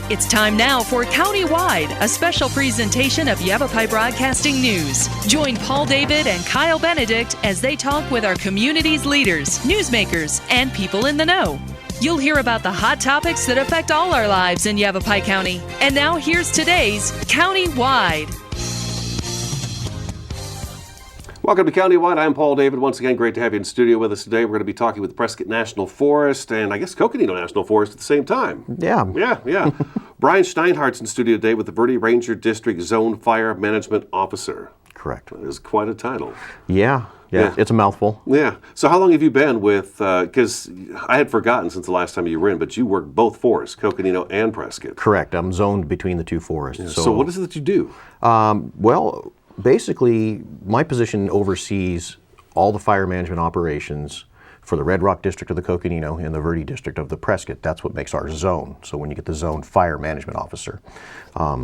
It's time now for Countywide, a special presentation of Yavapai Broadcasting News. Join Paul David and Kyle Benedict as they talk with our community's leaders, newsmakers, and people in the know. You'll hear about the hot topics that affect all our lives in Yavapai County. And now here's today's Countywide. Welcome to Countywide. I'm Paul David. Once again, great to have you in studio with us today. We're going to be talking with Prescott National Forest and I guess Coconino National Forest at the same time. Yeah. Brian Steinhardt's in studio today with the Verde Ranger District Zone Fire Management Officer. Correct. That is quite a title. Yeah. It's a mouthful. Yeah. So how long have you been with, because I had forgotten since the last time you were in, but you work both forests, Coconino and Prescott. Correct. I'm zoned between the two forests. Yeah. So what is it that you do? Well, basically, my position oversees all the fire management operations for the Red Rock District of the Coconino and the Verde District of the Prescott. That's what makes our zone. So when you get the zone fire management officer.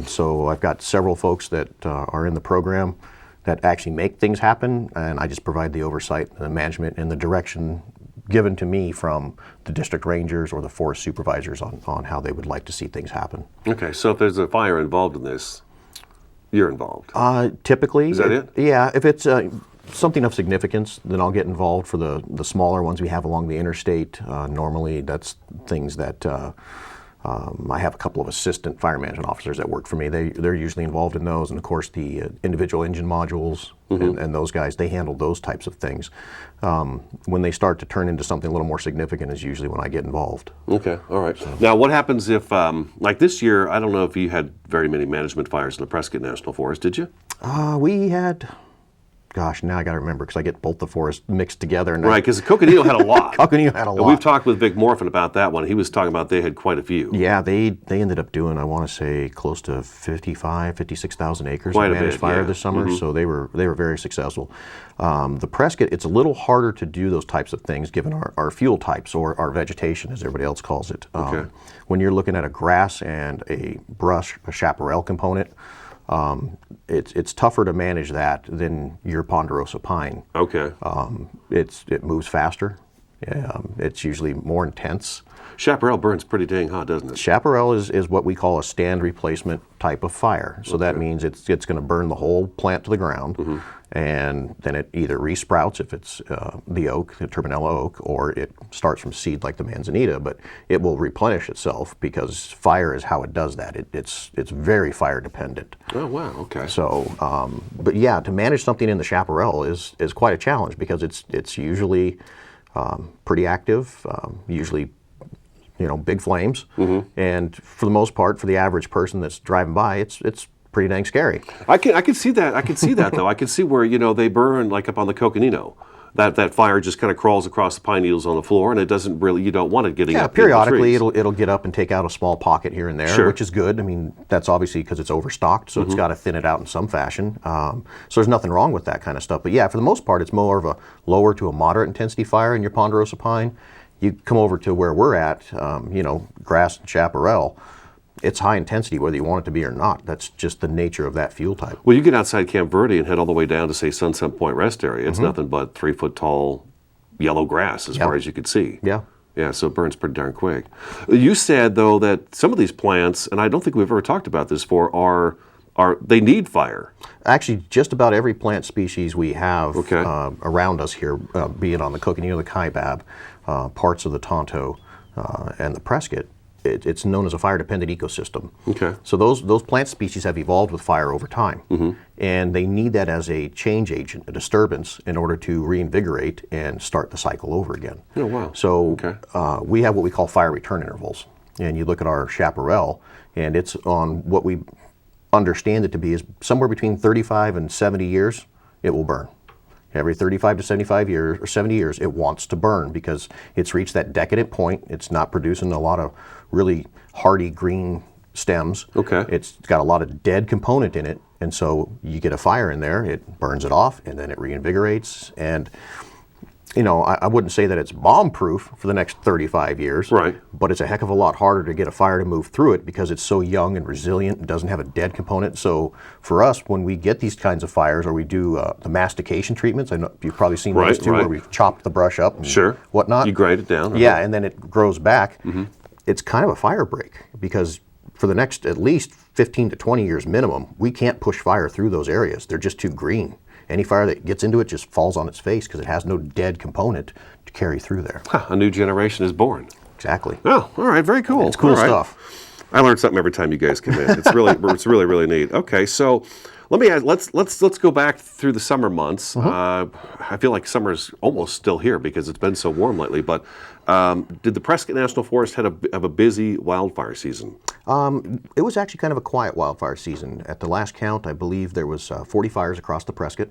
So I've got several folks that are in the program that actually make things happen, and I just provide the oversight, the management, and the direction given to me from the district rangers or the forest supervisors on how they would like to see things happen. Okay, so if there's a fire involved in this, you're involved? Typically. Is that it? Yeah, if it's something of significance, then I'll get involved for the smaller ones we have along the interstate. Normally, that's things that I have a couple of assistant fire management officers that work for me. They're usually involved in those, and of course the individual engine modules and those guys, they handle those types of things. When they start to turn into something a little more significant is usually when I get involved. Okay, all right. So. Now what happens if, like this year, I don't know if you had very many management fires in the Prescott National Forest, did you? We had... Gosh, now I got to remember because I get both the forests mixed together. And right, because Coconino had a lot. Coconino had a lot. And we've talked with Vic Morfin about that one. He was talking about they had quite a few. Yeah, they ended up doing, I want to say, close to 56,000 acres quite of managed fire this summer. So they were very successful. The Prescott, it's a little harder to do those types of things given our fuel types or our vegetation, as everybody else calls it. When you're looking at a grass and a brush, a chaparral component, it's tougher to manage that than your ponderosa pine. Okay. It moves faster. It's usually more intense. Chaparral burns pretty dang hot, doesn't it? Chaparral is what we call a stand replacement type of fire. So that means it's going to burn the whole plant to the ground, and then it either resprouts if it's the oak, the Turbinella oak, or it starts from seed like the manzanita, but it will replenish itself because fire is how it does that. It's very fire dependent. Oh, wow, okay. So, but yeah, to manage something in the chaparral is quite a challenge because it's usually pretty active, usually big flames, and for the most part, for the average person that's driving by, it's pretty dang scary. I can see that. I can see that though. I can see where they burn like up on the Coconino. That fire just kind of crawls across the pine needles on the floor, and it doesn't really. You don't want it getting up. Periodically it'll get up and take out a small pocket here and there, which is good. I mean, that's obviously because it's overstocked, so it's got to thin it out in some fashion. So there's nothing wrong with that kind of stuff. But yeah, for the most part, it's more of a lower to a moderate intensity fire in your ponderosa pine. You come over to where we're at, grass and chaparral, it's high intensity whether you want it to be or not. That's just the nature of that fuel type. Well, you get outside Camp Verde and head all the way down to, say, Sunset Point Rest Area. It's nothing but 3-foot tall yellow grass as far as you could see. Yeah. Yeah, so it burns pretty darn quick. You said, though, that some of these plants, and I don't think we've ever talked about this before, they need fire. Actually, just about every plant species we have around us here, be it on the Coconino, the Kaibab, parts of the Tonto, and the Prescott, it's known as a fire-dependent ecosystem. Okay. So those plant species have evolved with fire over time, and they need that as a change agent, a disturbance, in order to reinvigorate and start the cycle over again. Oh, wow. So we have what we call fire return intervals, and you look at our chaparral, and it's on what we understand it to be is somewhere between 35 and 70 years, it will burn. Every 35 to 75 years or 70 years, it wants to burn because it's reached that decadent point. It's not producing a lot of really hardy green stems. Okay. It's got a lot of dead component in it, and so you get a fire in there, it burns it off, and then it reinvigorates. And I wouldn't say that it's bomb-proof for the next 35 years, right? But it's a heck of a lot harder to get a fire to move through it because it's so young and resilient and doesn't have a dead component. So for us, when we get these kinds of fires or we do the mastication treatments, I know you've probably seen those too, where we've chopped the brush up and whatnot. You grade it down. Yeah, and then it grows back. It's kind of a fire break because for the next at least 15 to 20 years minimum, we can't push fire through those areas. They're just too green. Any fire that gets into it just falls on its face because it has no dead component to carry through there. A new generation is born. Exactly. Oh, all right, very cool. It's cool All right. stuff. I learn something every time you guys come in. It's really neat. Okay, so let's go back through the summer months. I feel like summer's almost still here because it's been so warm lately. But did the Prescott National Forest have a busy wildfire season? It was actually kind of a quiet wildfire season. At the last count, I believe there was 40 fires across the Prescott,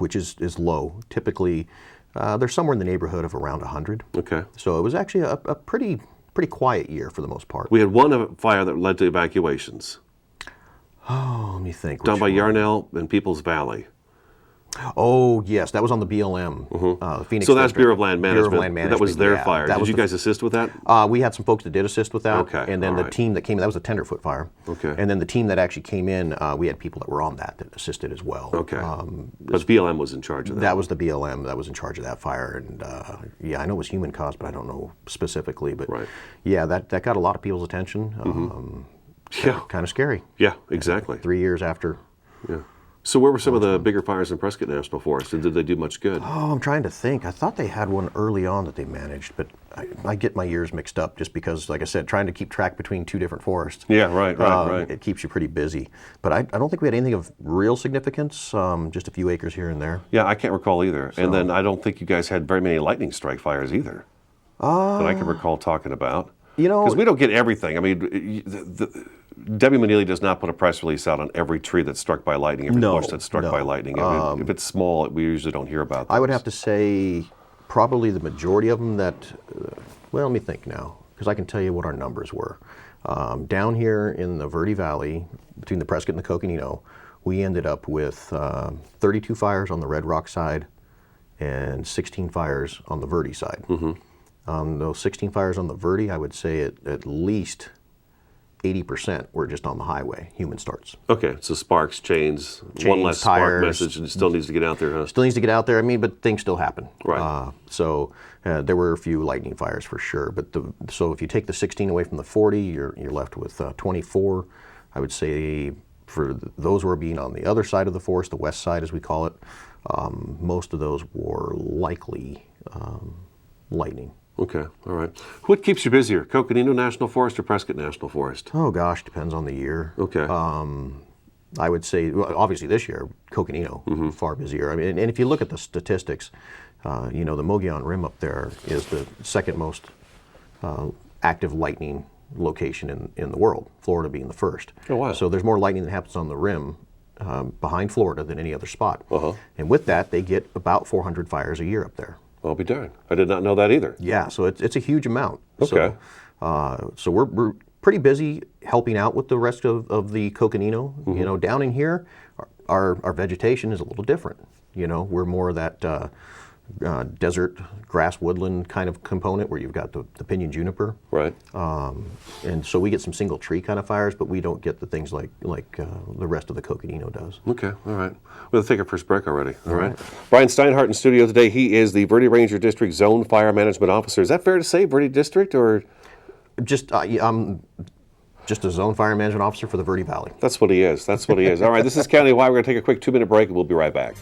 which is low. Typically, they're somewhere in the neighborhood of around 100. Okay. So it was actually a pretty quiet year for the most part. We had one fire that led to evacuations. Oh, let me think. Down which by one? Yarnell and Peoples Valley. Oh, yes, that was on the BLM, Phoenix. So that's District. Bureau of Land Management. Bureau of Land Management. That was their yeah. fire. That Did was you guys assist with that? We had some folks that did assist with that. Okay, And then all the right. team that came in, that was a tenderfoot fire. Okay. And then the team that actually came in, we had people that were on that assisted as well. Okay. But BLM was in charge of that. That was the BLM that was in charge of that fire. And yeah, I know it was human caused, but I don't know specifically. But Right. yeah, that got a lot of people's attention. Yeah. Kind of scary. Yeah, exactly. 3 years after. Yeah. So where were some of the bigger fires in Prescott National Forest, and did they do much good? Oh, I'm trying to think. I thought they had one early on that they managed, but I get my years mixed up just because, like I said, trying to keep track between two different forests. Yeah, right. It keeps you pretty busy. But I don't think we had anything of real significance, just a few acres here and there. Yeah, I can't recall either. And then I don't think you guys had very many lightning strike fires either that I can recall talking about. You know, Because we don't get everything. I mean, Debbie Manili does not put a press release out on every tree that's struck by lightning, every bush that's struck by lightning. I mean, if it's small, we usually don't hear about those. I would have to say probably the majority of them that, well, let me think now, because I can tell you what our numbers were. Down here in the Verde Valley, between the Prescott and the Coconino, we ended up with 32 fires on the Red Rock side and 16 fires on the Verde side. Those 16 fires on the Verde, I would say at least 80% were just on the highway, human starts. Okay, so sparks, chains, one less spark tires. message, and it still needs to get out there, huh? Still needs to get out there, I mean, but things still happen. Right. So there were a few lightning fires for sure, but so if you take the 16 away from the 40, you're left with 24. I would say for those who are being on the other side of the forest, the west side as we call it, most of those were likely lightning. Okay, all right. What keeps you busier, Coconino National Forest or Prescott National Forest? Oh gosh, depends on the year. Okay. I would say, well, obviously this year, Coconino, far busier. I mean, and if you look at the statistics, the Mogollon Rim up there is the second most active lightning location in the world, Florida being the first. Oh, wow. So there's more lightning that happens on the rim behind Florida than any other spot. Uh-huh. And with that, they get about 400 fires a year up there. I'll be darned. I did not know that either. Yeah, so it's a huge amount. Okay. So we're pretty busy helping out with the rest of the Coconino. You know, down in here, our vegetation is a little different. You know, we're more of that desert grass woodland kind of component where you've got the pinyon juniper. Right. And so we get some single tree kind of fires, but we don't get the things like the rest of the Coconino does. Okay, all right. We'll take our first break already. All right. Brian Steinhardt in studio today. He is the Verde Ranger District Zone Fire Management Officer. Is that fair to say, Verde District, or? I'm just a zone fire management officer for the Verde Valley. That's what he is. That's what he is. All right, this is Countywide. We're going to take a quick 2-minute break, and we'll be right back.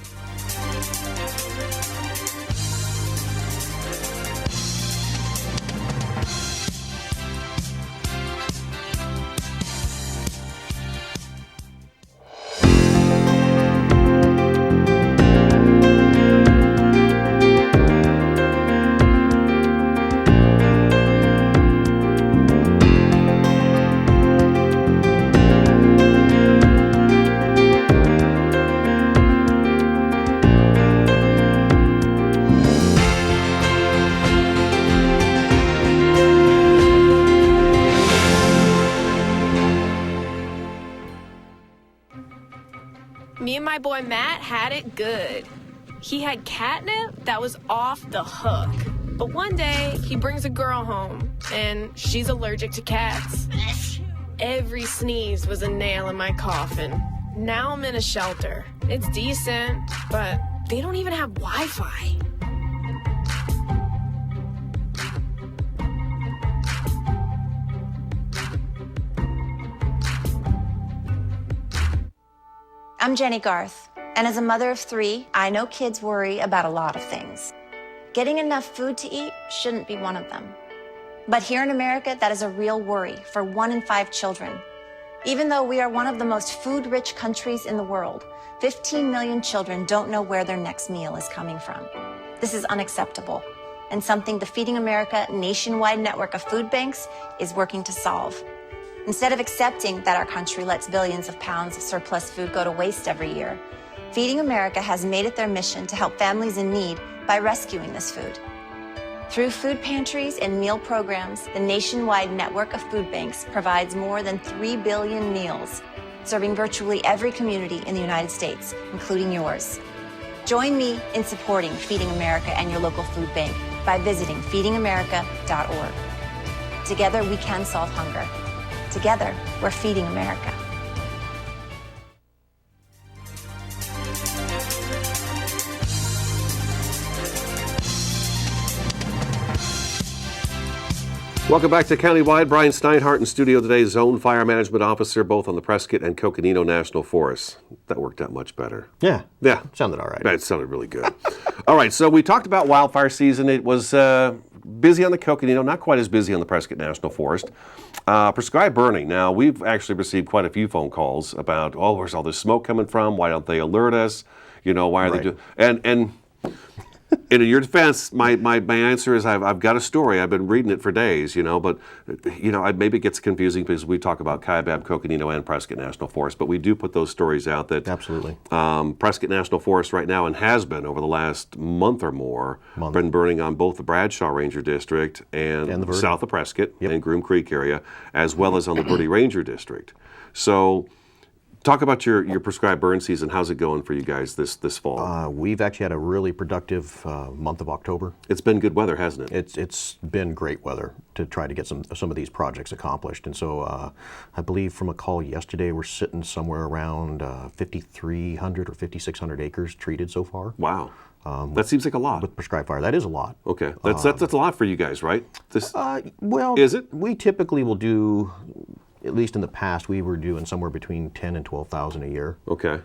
Me and my boy Matt had it good. He had catnip that was off the hook. But one day, he brings a girl home, and she's allergic to cats. Every sneeze was a nail in my coffin. Now I'm in a shelter. It's decent, but they don't even have Wi-Fi. I'm Jenny Garth, and as a mother of 3, I know kids worry about a lot of things. Getting enough food to eat shouldn't be one of them. But here in America, that is a real worry for 1 in 5 children. Even though we are one of the most food-rich countries in the world, 15 million children don't know where their next meal is coming from. This is unacceptable, and something the Feeding America nationwide network of food banks is working to solve. Instead of accepting that our country lets billions of pounds of surplus food go to waste every year, Feeding America has made it their mission to help families in need by rescuing this food. Through food pantries and meal programs, the nationwide network of food banks provides more than 3 billion meals, serving virtually every community in the United States, including yours. Join me in supporting Feeding America and your local food bank by visiting feedingamerica.org. Together, we can solve hunger. Together, we're Feeding America. Welcome back to Countywide. Brian Steinhardt in studio today, Zone Fire Management Officer, both on the Prescott and Coconino National Forests. That worked out much better. Yeah. Yeah. Sounded all right. It sounded really good. All right, so we talked about wildfire season. It was busy on the Coconino, not quite as busy on the Prescott National Forest. Prescribed burning. Now, we've actually received quite a few phone calls about, where's all this smoke coming from? Why don't they alert us? Why are they doing... And in your defense, my answer is I've got a story. I've been reading it for days, but maybe it gets confusing because we talk about Kaibab, Coconino, and Prescott National Forest, but we do put those stories out that absolutely Prescott National Forest right now, and has been over the last month or more, been burning on both the Bradshaw Ranger District and the south of Prescott and Groom Creek area, as well as on the Verde Ranger District. So talk about your prescribed burn season. How's it going for you guys this fall? We've actually had a really productive month of October. It's been good weather, hasn't it? It's been great weather to try to get some of these projects accomplished. And so I believe from a call yesterday, we're sitting somewhere around 5,300 or 5,600 acres treated so far. Wow. That seems like a lot. With prescribed fire. That is a lot. Okay. That's a lot for you guys, right? Well, is it? We typically will do... At least in the past, we were doing somewhere between 10 and 12,000 a year. Okay.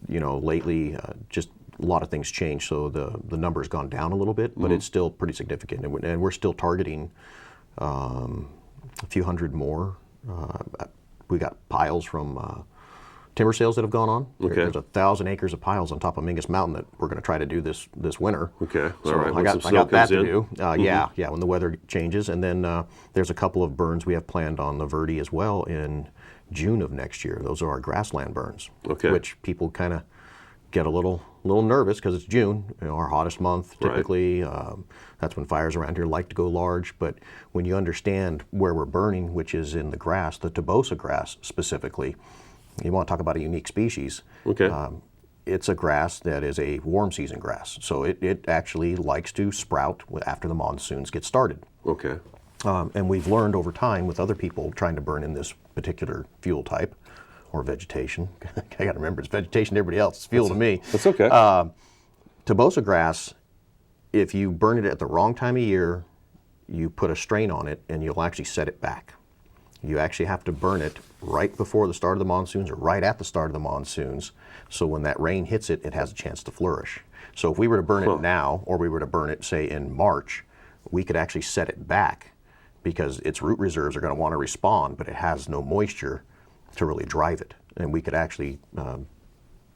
Lately, just a lot of things changed, so the number's gone down a little bit, but it's still pretty significant, and we're still targeting a few hundred more. We got piles from timber sales that have gone on. Okay. There's 1,000 acres of piles on top of Mingus Mountain that we're going to try to do this winter. Okay. So all right. I got that to do. Yeah, when the weather changes. And then there's a couple of burns we have planned on the Verde as well in June of next year. Those are our grassland burns, which people kind of get a little nervous because it's June, our hottest month typically. Right. That's when fires around here like to go large. But when you understand where we're burning, which is in the grass, the Tobosa grass specifically, you want to talk about a unique species. Okay. It's a grass that is a warm season grass. So it actually likes to sprout after the monsoons get started. Okay. And we've learned over time with other people trying to burn in this particular fuel type or vegetation. I got to remember, it's vegetation to everybody else. It's fuel to me. That's okay. Tobosa grass, if you burn it at the wrong time of year, you put a strain on it and you'll actually set it back. You actually have to burn it right before the start of the monsoons or right at the start of the monsoons, so when that rain hits it, it has a chance to flourish. So if we were to burn it now, or we were to burn it, say, in March, we could actually set it back because its root reserves are going to want to respond, but it has no moisture to really drive it. And we could actually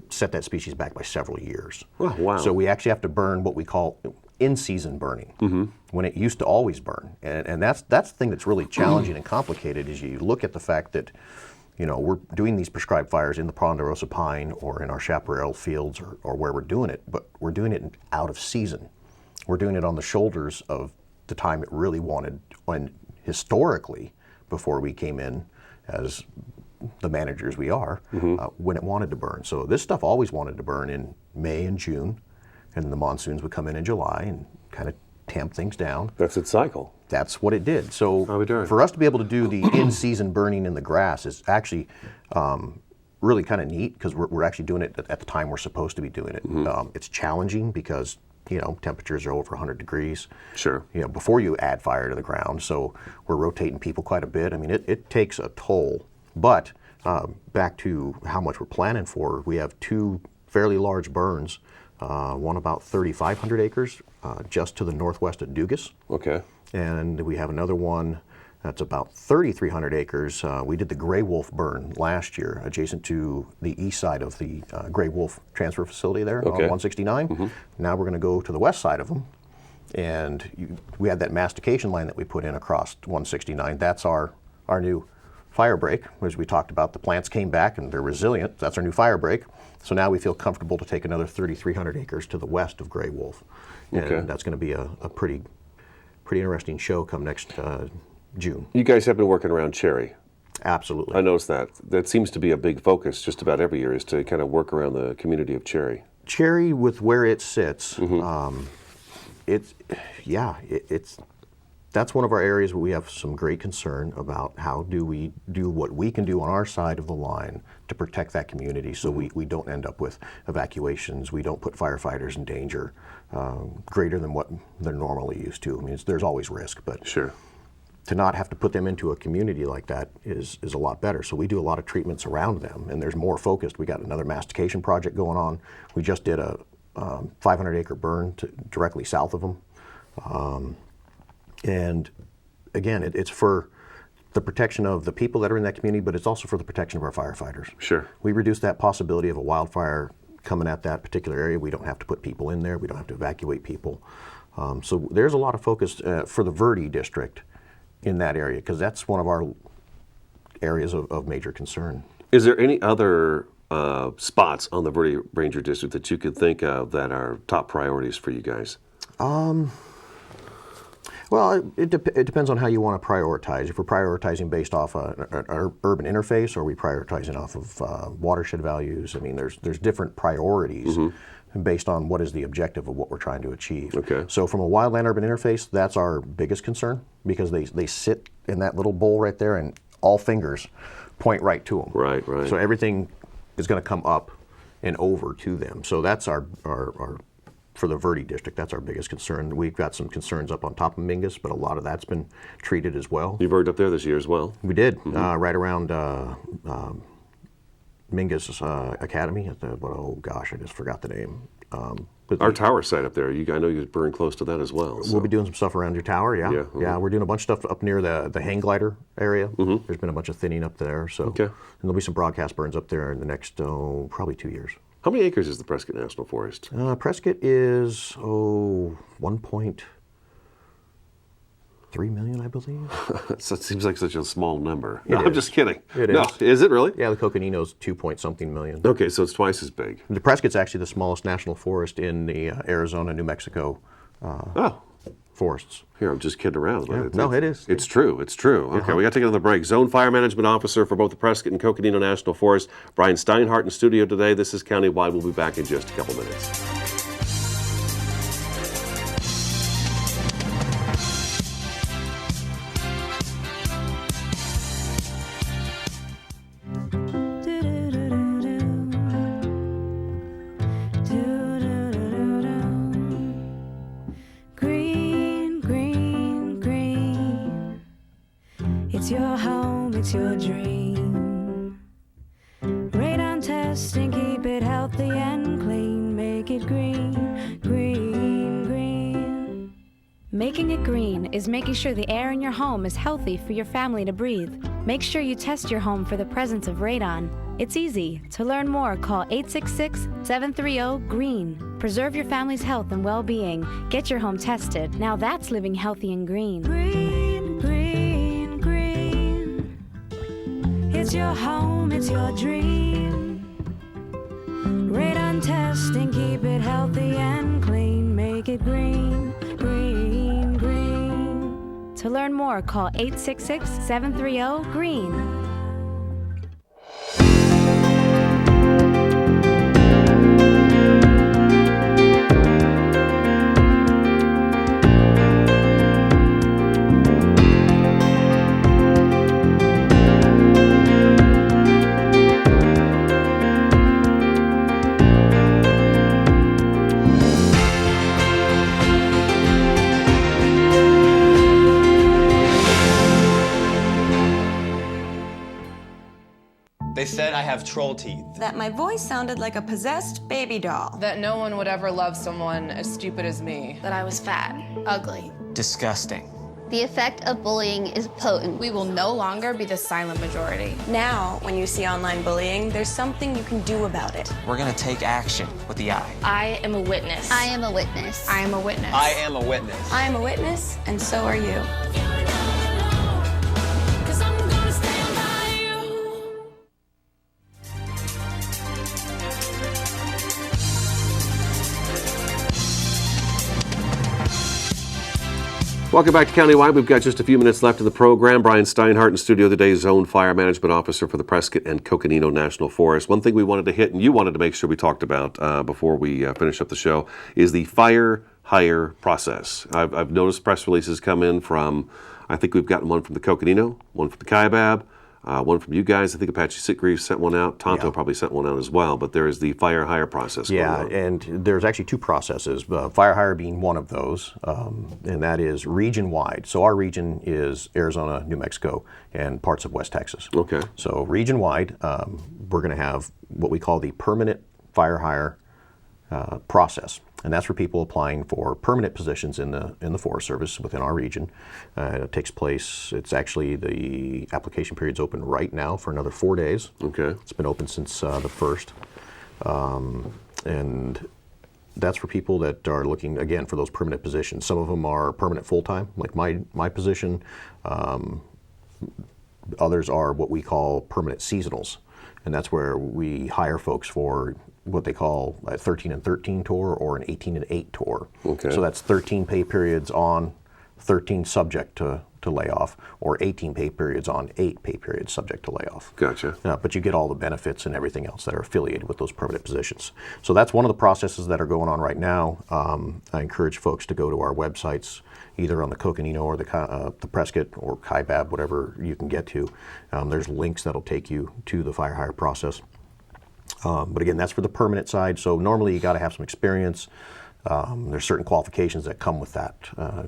set that species back by several years. Oh, wow. So we actually have to burn what we call in-season burning, when it used to always burn. And that's the thing that's really challenging and complicated is you look at the fact that, we're doing these prescribed fires in the Ponderosa Pine or in our chaparral fields or where we're doing it, but we're doing it out of season. We're doing it on the shoulders of the time it really wanted, when historically, before we came in as the managers we are, when it wanted to burn. So this stuff always wanted to burn in May and June, and the monsoons would come in July and kind of tamp things down. That's its cycle. That's what it did. So for us to be able to do the in-season burning in the grass is actually really kind of neat because we're actually doing it at the time we're supposed to be doing it. It's challenging because temperatures are over 100 degrees. Sure. Before you add fire to the ground. So we're rotating people quite a bit. I mean, it takes a toll. But back to how much we're planning for, we have two fairly large burns, one about 3,500 acres just to the northwest of Dugas. Okay. And we have another one that's about 3,300 acres. We did the Gray Wolf burn last year, adjacent to the east side of the Gray Wolf transfer facility there on 169. Now we're going to go to the west side of them. And we had that mastication line that we put in across 169. That's our new fire break. As we talked about, the plants came back and they're resilient. That's our new fire break. So now we feel comfortable to take another 3,300 acres to the west of Gray Wolf. And that's going to be a pretty interesting show come next June. You guys have been working around cherry. Absolutely. I noticed that. That seems to be a big focus just about every year, is to kind of work around the community of cherry. Cherry, with where it sits, that's one of our areas where we have some great concern about how do we do what we can do on our side of the line to protect that community, so we don't end up with evacuations, we don't put firefighters in danger greater than what they're normally used to. I mean, there's always risk, but Sure. to not have to put them into a community like that is a lot better. So we do a lot of treatments around them, and there's more focused. We got another mastication project going on. We just did a 500-acre burn directly south of them. And again, it's for the protection of the people that are in that community, but it's also for the protection of our firefighters. Sure. We reduce that possibility of a wildfire coming at that particular area. We don't have to put people in there. We don't have to evacuate people. So there's a lot of focus for the Verde district in that area, because that's one of our areas of major concern. Is there any other spots on the Verde Ranger District that you could think of that are top priorities for you guys? Well, it depends on how you want to prioritize. If we're prioritizing based off an urban interface, or are we prioritizing off of watershed values? I mean, there's different priorities based on what is the objective of what we're trying to achieve. Okay. So from a wildland-urban interface, that's our biggest concern, because they sit in that little bowl right there, and all fingers point right to them. Right. So everything is going to come up and over to them. So that's our for the Verde district, that's our biggest concern. We've got some concerns up on top of Mingus, but a lot of that's been treated as well. You've worked up there this year as well? We did, right around Mingus Academy. At I just forgot the name. But Our tower site up there, I know you burn close to that as well. So. We'll be doing some stuff around your tower, yeah. Yeah. We're doing a bunch of stuff up near the hang glider area. There's been a bunch of thinning up there. So, Okay. And there'll be some broadcast burns up there in the next, probably 2 years. How many acres is the Prescott National Forest? Prescott is 1.3 million, I believe. That seems like such a small number. It No, I'm is. just kidding. It No, is. is it really? Yeah, the Coconino's 2-point-something million. Okay, so it's twice as big. The Prescott's actually the smallest national forest in the Arizona, New Mexico forests. Here, I'm just kidding around. Yeah. No, it is. It's true. It's true. Okay, we got to take another break. Zone Fire Management Officer for both the Prescott and Coconino National Forest, Brian Steinhardt, in studio today. This is Countywide. We'll be back in just a couple minutes. Green, green, green. It's your home, it's your dream. Radon testing, keep it healthy and clean. Make it green, green, green. Making it green is making sure the air in your home is healthy for your family to breathe. Make sure you test your home for the presence of radon. It's easy. To learn more, call 866-730-GREEN. Preserve your family's health and well-being. Get your home tested. Now that's living healthy and green. Green, green, green. It's your home, it's your dream. Radon testing, keep it healthy and clean. Make it green, green, green. To learn more, call 866-730-GREEN. They said I have troll teeth. That my voice sounded like a possessed baby doll. That no one would ever love someone as stupid as me. That I was fat, ugly. Disgusting. The effect of bullying is potent. We will no longer be the silent majority. Now, when you see online bullying, there's something you can do about it. We're gonna take action with the I. I am a witness. I am a witness. I am a witness. I am a witness. I am a witness, and so are you. Welcome back to Countywide. We've got just a few minutes left of the program. Brian Steinhardt in studio today, Zone Fire Management Officer for the Prescott and Coconino National Forest. One thing we wanted to hit, and you wanted to make sure we talked about before we finish up the show, is the fire hire process. I've noticed press releases come in from, I think we've gotten one from the Coconino, one from the Kaibab, one from you guys. I think Apache Sitgreaves sent one out. Tonto probably sent one out as well. But there is the fire hire process going on. And there's actually two processes. Fire hire being one of those, and that is region-wide. So our region is Arizona, New Mexico, and parts of West Texas. Okay. So region-wide, we're going to have what we call the permanent fire hire process. And that's for people applying for permanent positions in the Forest Service within our region. It takes place, it's actually, the application period's open right now for another 4 days. Okay. It's been open since the 1st. And that's for people that are looking, again, for those permanent positions. Some of them are permanent full-time, like my position. Others are what we call permanent seasonals. And that's where we hire folks for what they call a 13 and 13 tour or an 18 and 8 tour. Okay. So that's 13 pay periods on, 13 subject to layoff, or 18 pay periods on, 8 pay periods subject to layoff. Gotcha. But you get all the benefits and everything else that are affiliated with those permanent positions. So that's one of the processes that are going on right now. I encourage folks to go to our websites, either on the Coconino or the Prescott or Kaibab, whatever you can get to. There's links that'll take you to the fire hire process. But again, that's for the permanent side. So normally you got to have some experience. There's certain qualifications that come with that.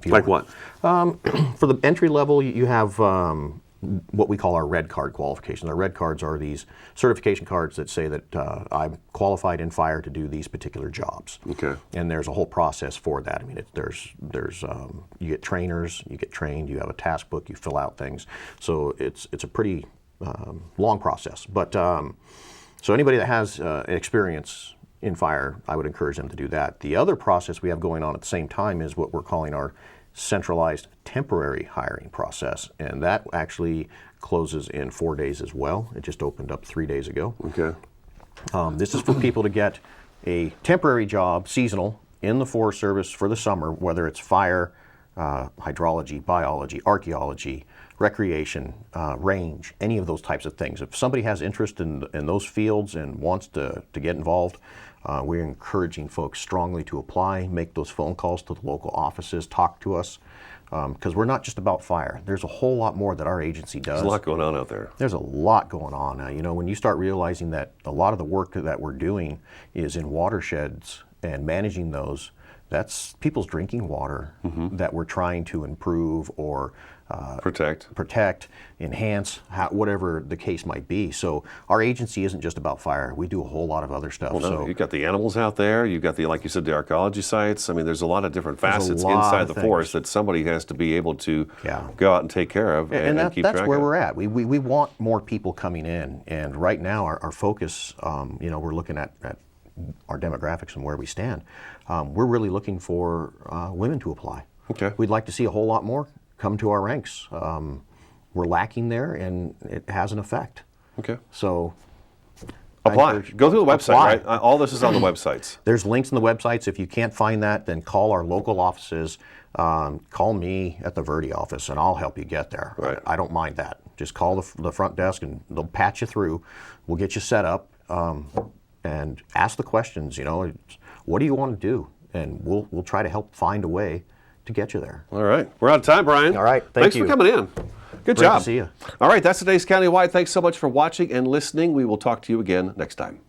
Like what? For the entry level, you have what we call our red card qualifications. Our red cards are these certification cards that say that I'm qualified in fire to do these particular jobs. Okay. And there's a whole process for that. I mean, there's you get trainers, you get trained, you have a task book, you fill out things. So it's a pretty long process. But so anybody that has experience in fire, I would encourage them to do that. The other process we have going on at the same time is what we're calling our centralized temporary hiring process, and that actually closes in 4 days as well. It just opened up 3 days ago. Okay. This is for people to get a temporary job, seasonal, in the Forest Service for the summer, whether it's fire, hydrology, biology, archaeology, recreation, range, any of those types of things. If somebody has interest in those fields and wants to get involved, we're encouraging folks strongly to apply, make those phone calls to the local offices, talk to us, because we're not just about fire. There's a whole lot more that our agency does. There's a lot going on out there. There's a lot going on. When you start realizing that a lot of the work that we're doing is in watersheds and managing those, that's people's drinking water that we're trying to improve or protect, enhance, whatever the case might be. So our agency isn't just about fire. We do a whole lot of other stuff. Well, no, you've got the animals out there. You've got like you said, the archaeology sites. I mean, there's a lot of different facets inside the forest that somebody has to be able to go out and take care of and keep track of. That's where we're at. We want more people coming in. And right now our focus, we're looking at our demographics and where we stand. We're really looking for women to apply. Okay. We'd like to see a whole lot more come to our ranks. We're lacking there, and it has an effect. Okay. So apply. Go through the website, right? All this is on the websites. There's links in the websites. If you can't find that, then call our local offices. Call me at the Verde office, and I'll help you get there. Right. I don't mind that. Just call the front desk, and they'll patch you through. We'll get you set up, and ask the questions. What do you want to do? And we'll try to help find a way to get you there. All right. We're out of time, Brian. All right. Thanks for coming in. Good Great job. to see you. All right. That's today's Countywide. Thanks so much for watching and listening. We will talk to you again next time.